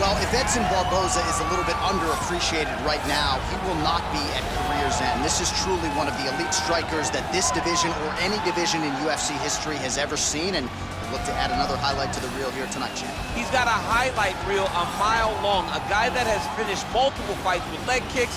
Well, if Edson Barboza is a little bit underappreciated right now, he will not be at career's end. This is truly one of the elite strikers that this division or any division in UFC history has ever seen, and we'll look to add another highlight to the reel here tonight, champ. He's got a highlight reel a mile long, a guy that has finished multiple fights with leg kicks,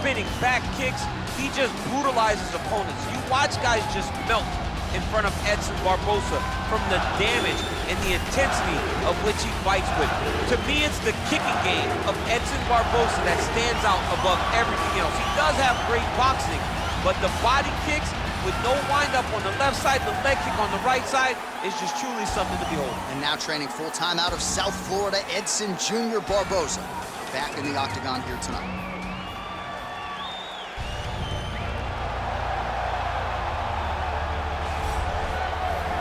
spinning back kicks. He just brutalizes opponents. You watch guys just melt in front of Edson Barboza from the damage and the intensity of which he fights with. To me, it's the kicking game of Edson Barboza that stands out above everything else. He does have great boxing, but the body kicks with no wind-up on the left side, the leg kick on the right side, is just truly something to behold. And now training full-time out of South Florida, Edson Jr. Barboza, back in the octagon here tonight.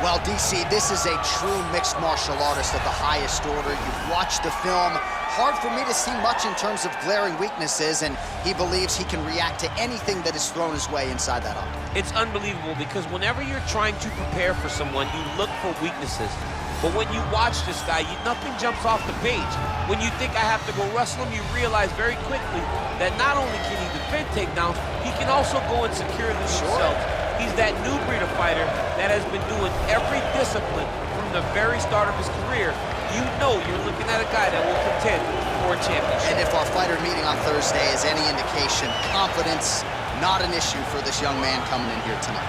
Well, DC, this is a true mixed martial artist of the highest order. You've watched the film. Hard for me to see much in terms of glaring weaknesses, and he believes he can react to anything that is thrown his way inside that octagon. It's unbelievable because whenever you're trying to prepare for someone, you look for weaknesses. But when you watch this guy, nothing jumps off the page. When you think I have to go wrestle him, you realize very quickly that not only can he defend takedowns, he can also go and secure them himself. He's that new breed of fighter that has been doing every discipline from the very start of his career. You know you're looking at a guy that will contend for a championship. And if our fighter meeting on Thursday is any indication, confidence, not an issue for this young man coming in here tonight.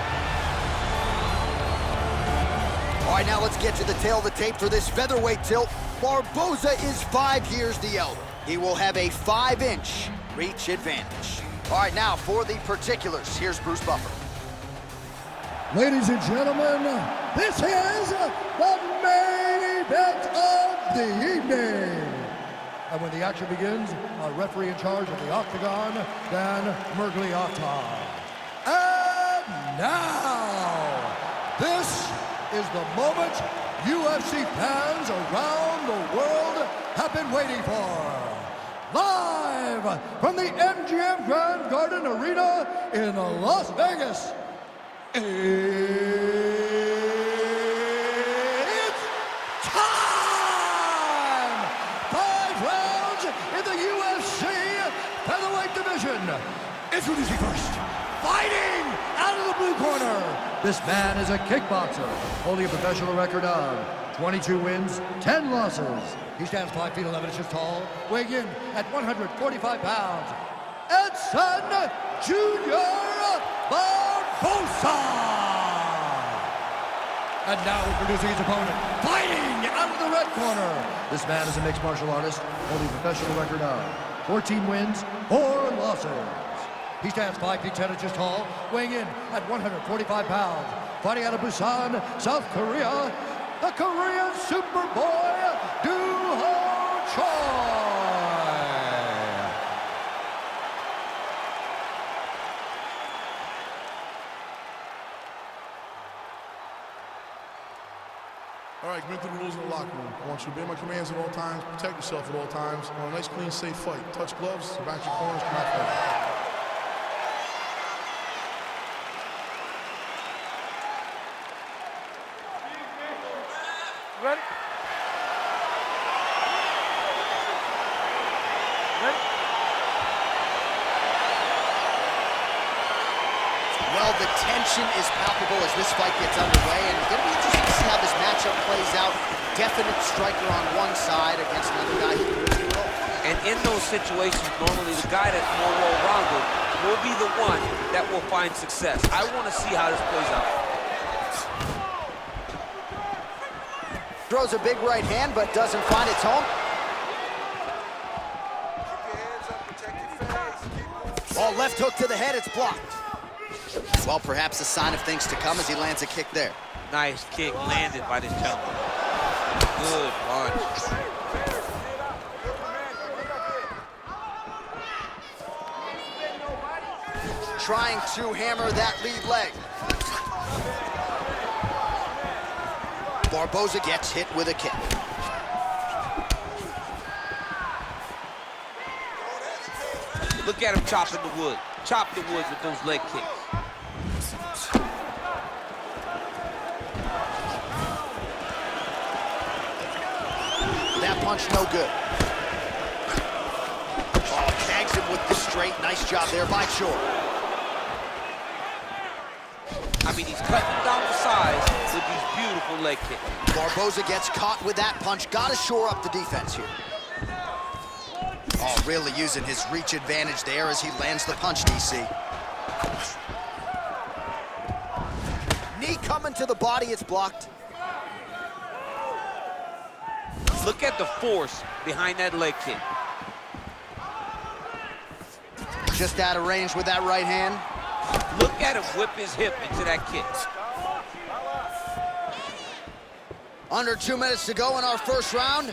All right, now let's get to the tail of the tape for this featherweight tilt. Barboza is 5 years the elder. He will have a 5-inch reach advantage. All right, now for the particulars, here's Bruce Buffer. Ladies and gentlemen, this is the main event of the evening. And when the action begins, our referee in charge of the octagon, Dan Mergliotta. And now, this is the moment UFC fans around the world have been waiting for. Live from the MGM Grand Garden Arena in Las Vegas. It's time! 5 rounds in the UFC featherweight division. Introducing first, fighting out of the blue corner. This man is a kickboxer, holding a professional record of 22 wins, 10 losses. He stands 5 feet 11 inches tall, weighing in at 145 pounds. Edson Jr. Barboza! And now introducing his opponent, fighting out of the red corner. This man is a mixed martial artist, holding a professional record of 14 wins, 4 losses. He stands 5 feet 10 inches tall, weighing in at 145 pounds. Fighting out of Busan, South Korea, the Korean Superboy, Do-Ho Choi. All right, commit to the rules in the locker room. I want you to obey my commands at all times, protect yourself at all times. I want a nice, clean, safe fight. Touch gloves, back your corners, come out fight. Ready? Ready? Well, the tension is palpable as this fight gets underway, and it's going to be interesting to see how this matchup plays out. Definite striker on one side against another guy who can really roll. And in those situations, normally the guy that's more well-rounded will be the one that will find success. I want to see how this plays out. Throws a big right hand, but doesn't find its home. Oh, left hook to the head, it's blocked. Well, perhaps a sign of things to come as he lands a kick there. Nice kick landed by this gentleman. Good punch. Trying to hammer that lead leg. Barboza gets hit with a kick. Look at him chopping the wood. Chop the wood with those leg kicks. That punch no good. straight. Nice job there by Chor. I mean, he's cutting down the size with these beautiful leg kicks. Barboza gets caught with that punch. Got to shore up the defense here. Oh, really using his reach advantage there as he lands the punch, DC. Knee coming to the body, it's blocked. Look at the force behind that leg kick. Just out of range with that right hand. Look at him whip his hip into that kick. Under 2 minutes to go in our first round.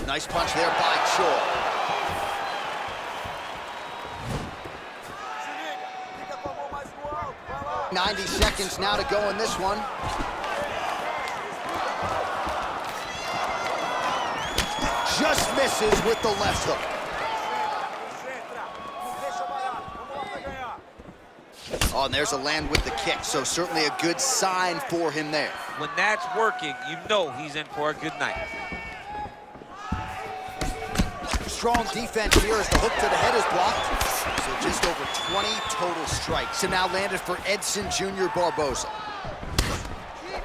Nice punch there by Chor. "90 seconds now to go in this one. Just misses with the left hook. Oh, and there's a land with the kick, so certainly a good sign for him there. When that's working, you know he's in for a good night. Strong defense here as the hook to the head is blocked. So just over 20 total strikes. And now landed for Edson Jr. Barboza.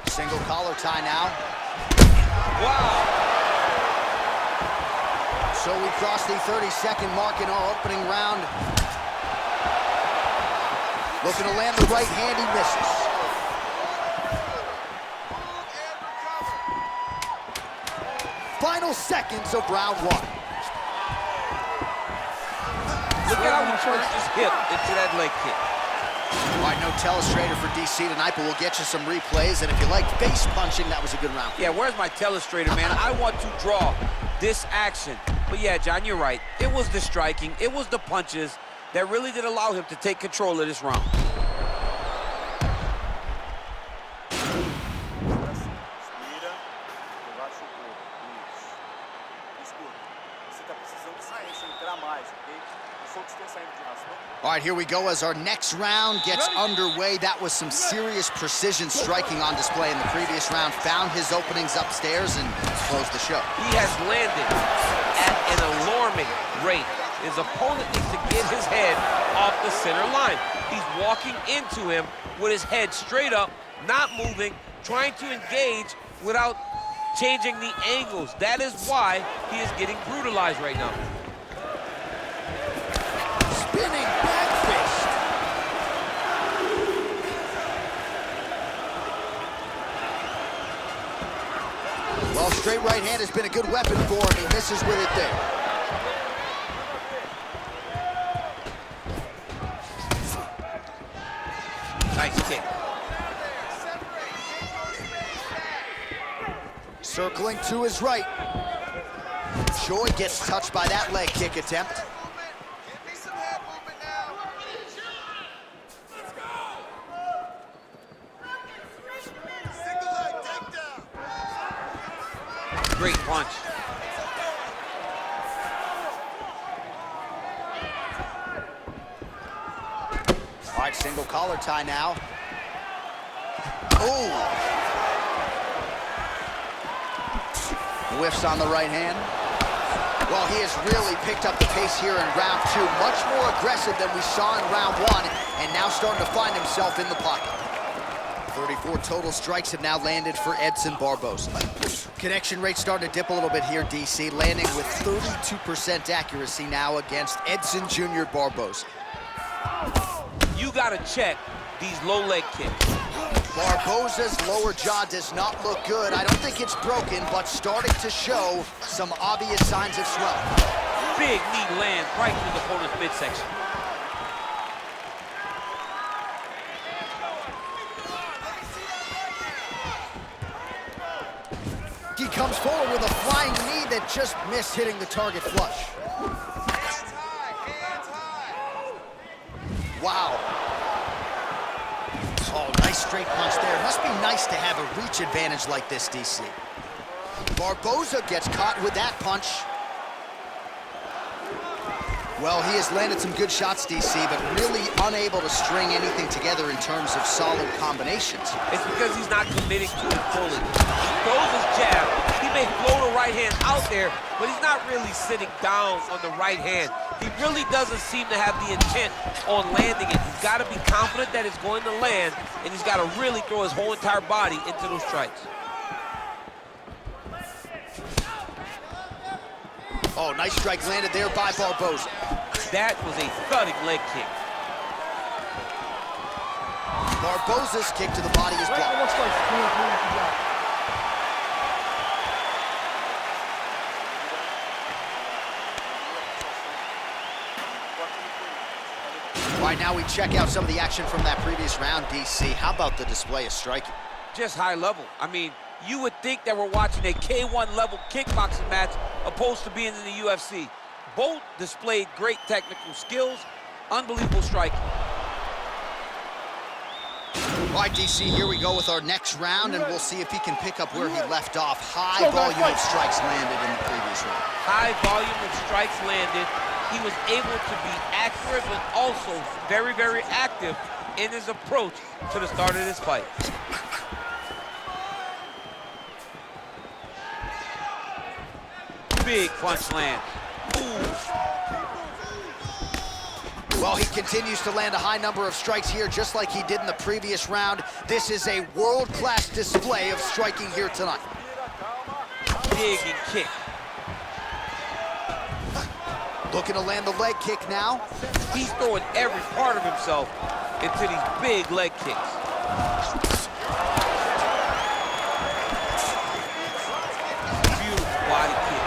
Single collar tie now. Wow. So we cross the 30-second mark in our opening round. Looking to land the right hand, he misses. Final seconds of round one. Look at how he turns his hip into that leg kick. All right, no telestrator for DC tonight, but we'll get you some replays. And if you like face punching, that was a good round. Yeah, where's my telestrator, man? I want to draw this action. But yeah, John, you're right. It was the striking, it was the punches that really did allow him to take control of this round. All right, here we go as our next round gets underway. That was some serious precision striking on display in the previous round. Found his openings upstairs and closed the show. He has landed at an alarming rate. His opponent needs to get his head off the center line. He's walking into him with his head straight up, not moving, trying to engage without changing the angles. That is why he is getting brutalized right now. Spinning back fist. Well, straight right hand has been a good weapon for him. He misses with it there. Nice kick. Circling to his right. Choi gets touched by that leg kick attempt. Great punch. All right, single collar tie now. Oh! Whiffs on the right hand. Well, he has really picked up the pace here in round two. Much more aggressive than we saw in round one, and now starting to find himself in the pocket. 34 total strikes have now landed for Edson Barboza. Connection rate starting to dip a little bit here, DC, landing with 32% accuracy now against Edson Jr. Barboza. You gotta check these low leg kicks. Barboza's lower jaw does not look good. I don't think it's broken, but starting to show some obvious signs of swelling. Big knee lands right through the opponent's midsection. He comes forward with a flying knee that just missed hitting the target flush. Wow. Oh, nice straight punch there. Must be nice to have a reach advantage like this, DC. Barboza gets caught with that punch. Well, he has landed some good shots, DC, but really unable to string anything together in terms of solid combinations. It's because he's not committing to it fully. He throws his jab. He may throw the right hand out there, but he's not really sitting down on the right hand. He really doesn't seem to have the intent on landing it. He's got to be confident that it's going to land, and he's got to really throw his whole entire body into those strikes. Oh, nice strike landed there by Barboza. That was a thudding leg kick. Barboza's kick to the body is blocked. All right, now we check out some of the action from that previous round, DC. How about the display of striking? Just high level. I mean, you would think that we're watching a K1 level kickboxing match opposed to being in the UFC. Both displayed great technical skills, unbelievable striking. All right, DC, here we go with our next round, and we'll see if he can pick up where he left off. High volume of strikes landed in the previous round. High volume of strikes landed. He was able to be accurate, but also very, very active in his approach to the start of this fight. Big punch land. Ooh. Well, he continues to land a high number of strikes here, just like he did in the previous round. This is a world-class display of striking here tonight. Dig and kick. Looking to land the leg kick now. He's throwing every part of himself into these big leg kicks. Beautiful body kick.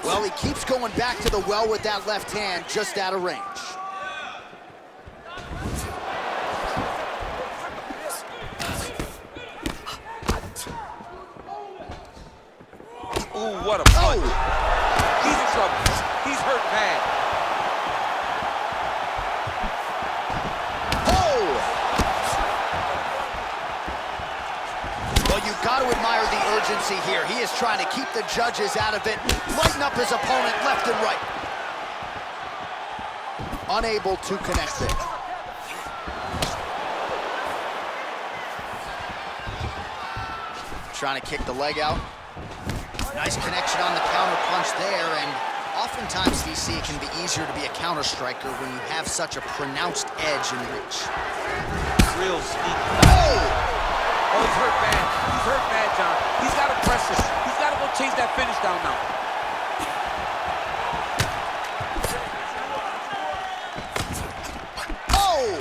Well, he keeps going back to the well with that left hand, just out of range. Ooh, what a punch. He's in trouble. He's hurt bad. Oh! Well, you've got to admire the urgency here. He is trying to keep the judges out of it, lighten up his opponent left and right. Unable to connect there. Trying to kick the leg out. Nice connection on the counter punch there, and oftentimes, DC, it can be easier to be a counter striker when you have such a pronounced edge in reach. Real sneaky. Oh! Oh, he's hurt bad. He's hurt bad, John. He's got to press it. He's got to go chase that finish down now. Oh!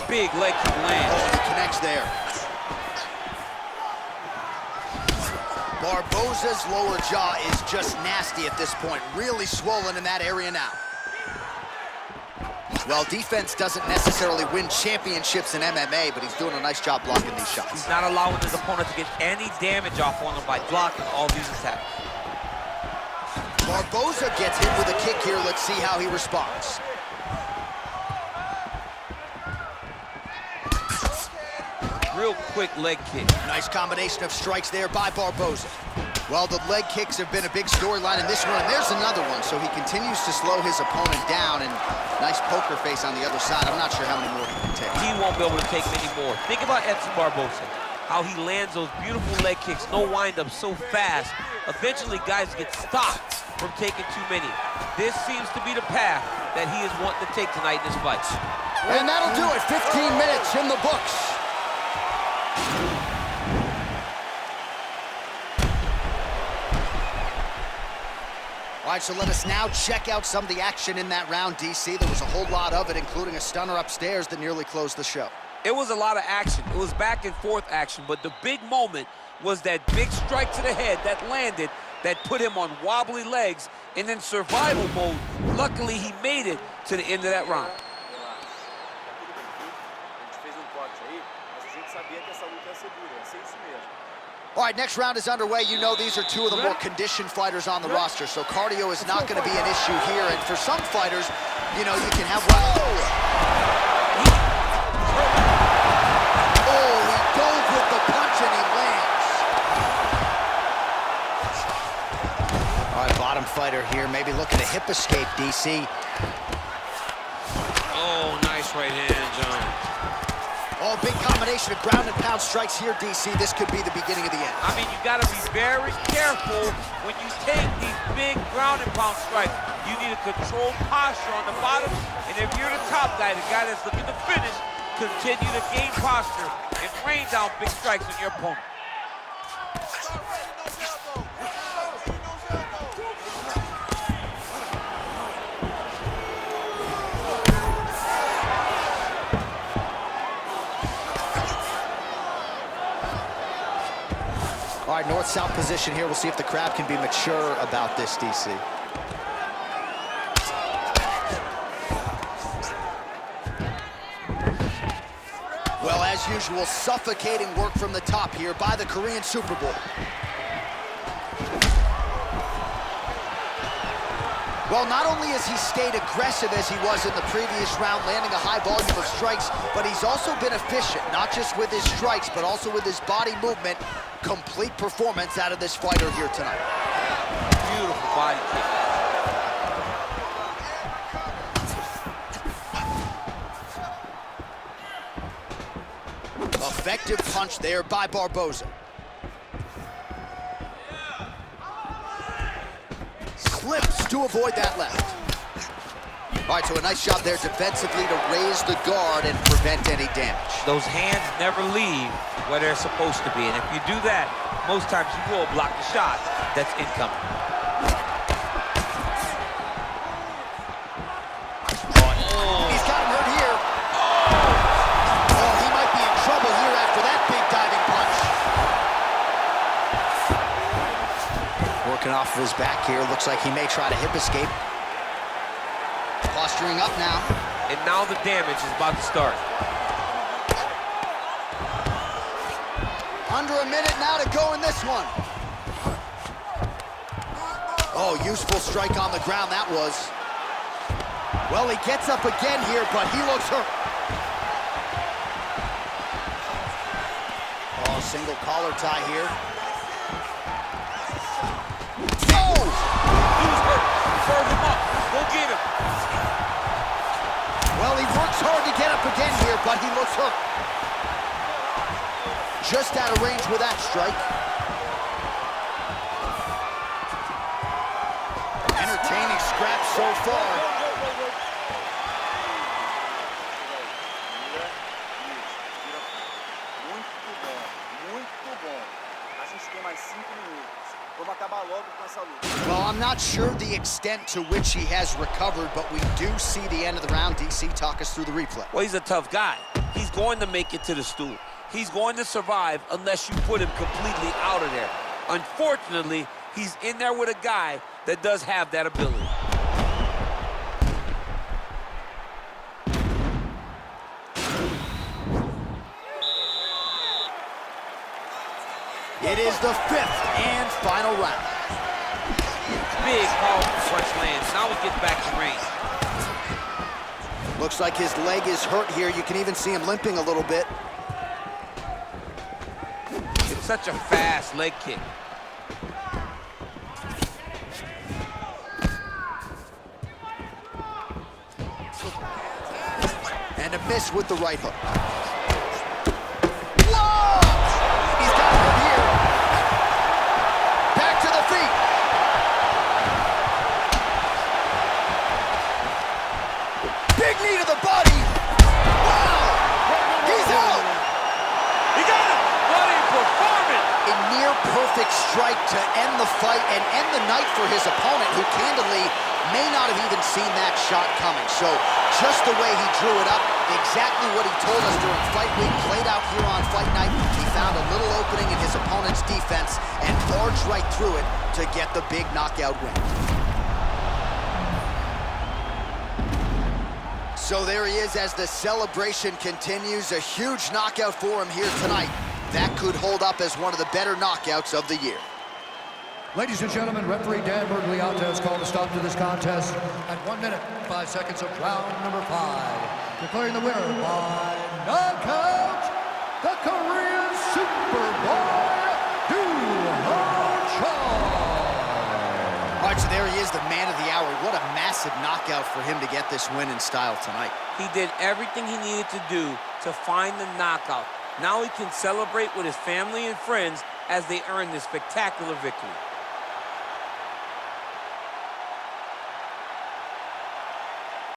Big leg kick lands. Oh, he connects there. Barboza's lower jaw is just nasty at this point, really swollen in that area now. Well, defense doesn't necessarily win championships in MMA, but he's doing a nice job blocking these shots. He's not allowing his opponent to get any damage off on him by blocking all these attacks. Barboza gets hit with a kick here. Let's see how he responds. Real quick leg kick. Nice combination of strikes there by Barboza. Well, the leg kicks have been a big storyline in this one, and there's another one, so he continues to slow his opponent down, and nice poker face on the other side. I'm not sure how many more he can take. He won't be able to take many more. Think about Edson Barboza, how he lands those beautiful leg kicks, no wind-up, so fast. Eventually, guys get stopped from taking too many. This seems to be the path that he is wanting to take tonight in this fight. And that'll do it. 15 minutes in the books. All right, so let us now check out some of the action in that round, DC. There was a whole lot of it, including a stunner upstairs that nearly closed the show. It was a lot of action. It was back and forth action, but the big moment was that big strike to the head that landed, that put him on wobbly legs, and in survival mode, luckily he made it to the end of that round. All right, next round is underway. You know these are two of the more conditioned fighters on the roster, so cardio is not going to be an issue here. And for some fighters, you know, you can have... Whoa! Oh, he dove with the punch and he lands. All right, bottom fighter here, maybe looking to hip escape, DC. Oh, nice right hand, John. Oh, big combination of ground and pound strikes here, DC. This could be the beginning of the end. I mean, you got to be very careful when you take these big ground and pound strikes. You need a controlled posture on the bottom, and if you're the top guy, the guy that's looking to finish, continue to gain posture and rain down big strikes on your opponent. All right, north-south position here. We'll see if the crowd can be mature about this, DC. Well, as usual, suffocating work from the top here by the Korean Super Bowl. Well, not only has he stayed aggressive as he was in the previous round, landing a high volume of strikes, but he's also been efficient, not just with his strikes, but also with his body movement. Complete performance out of this fighter here tonight. Beautiful body kick. Effective punch there by Barboza. Slips to avoid that left. All right, so a nice job there defensively to raise the guard and prevent any damage. Those hands never leave where they're supposed to be, and if you do that, most times you will block the shot that's incoming. He's got him hurt here. Oh, he might be in trouble here after that big diving punch. Working off of his back here. Looks like he may try to hip escape. Posturing up now. And now the damage is about to start. Under a minute now to go in this one. Oh, useful strike on the ground that was. Well, he gets up again here, but he looks hurt. Oh, single collar tie here. Oh! He's hurt. Serve him up. Go get him. Well, he works hard to get up again here, but he looks hurt. Just out of range with that strike. Entertaining scratch so far. Well, I'm not sure the extent to which he has recovered, but we do see the end of the round. DC, talk us through the replay. Well, he's a tough guy. He's going to make it to the stool. He's going to survive unless you put him completely out of there. Unfortunately, he's in there with a guy that does have that ability. It is the fifth and final round. Big, powerful punch lands. Now he gets back to range. Looks like his leg is hurt here. You can even see him limping a little bit. It's such a fast leg kick. And a miss with the right hook. Whoa! He's got him here. Back to the feet. Big knee to the body. Wow! He's out! He got him! What a performance! A near perfect strike to end the fight and end the night for his opponent, who candidly may not have even seen that shot coming. So just the way he drew it up, exactly what he told us during fight week, played out here on fight night. He found a little opening in his opponent's defense and barged right through it to get the big knockout win. So there he is as the celebration continues. A huge knockout for him here tonight. That could hold up as one of the better knockouts of the year. Ladies and gentlemen, referee Dan Bergliata has called a stop to this contest at 1 minute, 5 seconds of round number 5. Declaring the winner by knockout, the Korean Superboy, All right, right, so there he is, the man of the hour. What a massive knockout for him to get this win in style tonight. He did everything he needed to do to find the knockout. Now he can celebrate with his family and friends as they earn this spectacular victory.